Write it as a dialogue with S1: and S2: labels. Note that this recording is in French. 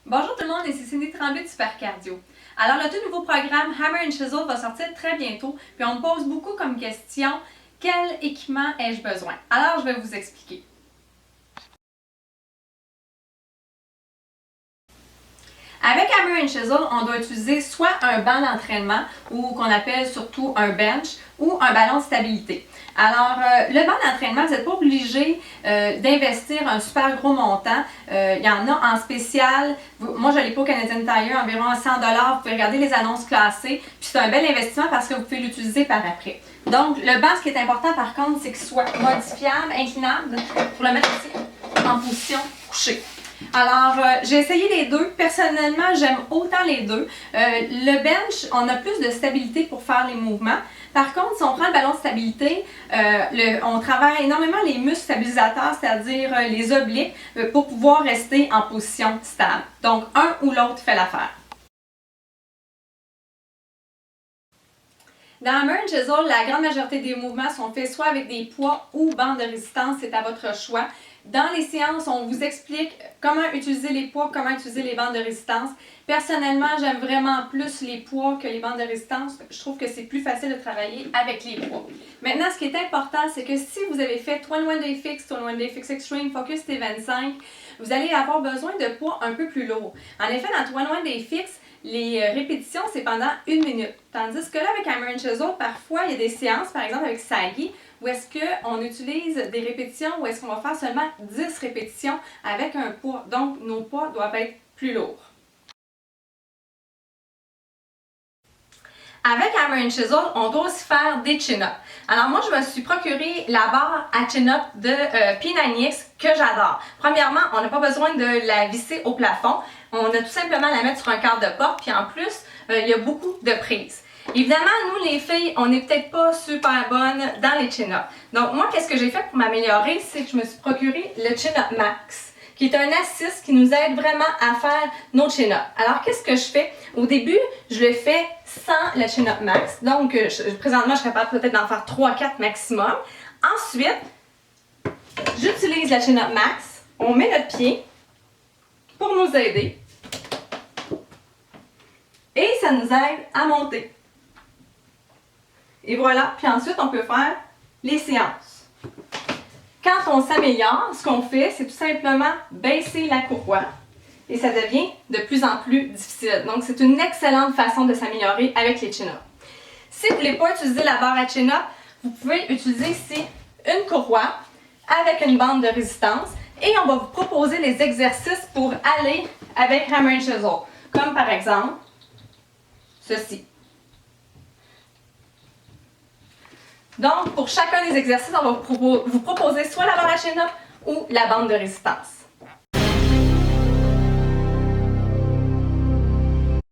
S1: Bonjour tout le monde, ici Cindy Tremblay de Super Cardio. Alors, le tout nouveau programme Hammer & Chisel va sortir très bientôt, puis on me pose beaucoup comme question, quel équipement ai-je besoin? Alors, je vais vous expliquer. Avec Hammer & Chisel, on doit utiliser soit un banc d'entraînement, ou qu'on appelle surtout un bench, ou un ballon de stabilité. Alors, le banc d'entraînement, vous n'êtes pas obligé d'investir un super gros montant. Il y en a en spécial. Moi, je l'ai pas au Canadian Tire, environ à 100 $. Vous pouvez regarder les annonces classées. Puis c'est un bel investissement parce que vous pouvez l'utiliser par après. Donc, le banc, ce qui est important par contre, c'est qu'il soit modifiable, inclinable, pour le mettre aussi en position couchée. Alors, j'ai essayé les deux. Personnellement, j'aime autant les deux. Le bench, on a plus de stabilité pour faire les mouvements. Par contre, si on prend le ballon de stabilité, on travaille énormément les muscles stabilisateurs, c'est-à-dire les obliques, pour pouvoir rester en position stable. Donc, un ou l'autre fait l'affaire. Dans Hammer & Chisel, la grande majorité des mouvements sont faits soit avec des poids ou bandes de résistance, c'est à votre choix. Dans les séances, on vous explique comment utiliser les poids, comment utiliser les bandes de résistance. Personnellement, j'aime vraiment plus les poids que les bandes de résistance. Je trouve que c'est plus facile de travailler avec les poids. Maintenant, ce qui est important, c'est que si vous avez fait 21 Day Fix, 21 Day Fix Extreme, Focus T25, vous allez avoir besoin de poids un peu plus lourds. En effet, dans 21 Day Fix, les répétitions, c'est pendant 1 minute. Tandis que là, avec Hammer & Chisel, parfois, il y a des séances, par exemple avec Sagi, où est-ce qu'on utilise des répétitions, où est-ce qu'on va faire seulement 10 répétitions avec un poids. Donc, nos poids doivent être plus lourds. Avec Hammer & Chisel, on doit aussi faire des chin-ups. Alors moi, je me suis procuré la barre à chin-up de P90X que j'adore. Premièrement, on n'a pas besoin de la visser au plafond. On a tout simplement à la mettre sur un cadre de porte. Puis en plus, il y a beaucoup de prises. Évidemment, nous les filles, on n'est peut-être pas super bonnes dans les chin-ups. Donc moi, qu'est-ce que j'ai fait pour m'améliorer? C'est que je me suis procuré le Chin-Up Max, qui est un assist qui nous aide vraiment à faire nos chin-ups. Alors, qu'est-ce que je fais? Au début, je le fais sans le Chin-Up Max. Donc, présentement, je suis capable peut-être d'en faire 3-4 maximum. Ensuite, j'utilise la Chin-Up Max. On met notre pied pour nous aider. Et ça nous aide à monter. Et voilà. Puis ensuite, on peut faire les séances. Quand on s'améliore, ce qu'on fait, c'est tout simplement baisser la courroie et ça devient de plus en plus difficile. Donc, c'est une excellente façon de s'améliorer avec les chin-ups. Si vous ne voulez pas utiliser la barre à chin-up, vous pouvez utiliser ici une courroie avec une bande de résistance et on va vous proposer les exercices pour aller avec Hammer & Chisel, comme par exemple ceci. Donc, pour chacun des exercices, on va vous proposer soit la barre à chin-up ou la bande de résistance.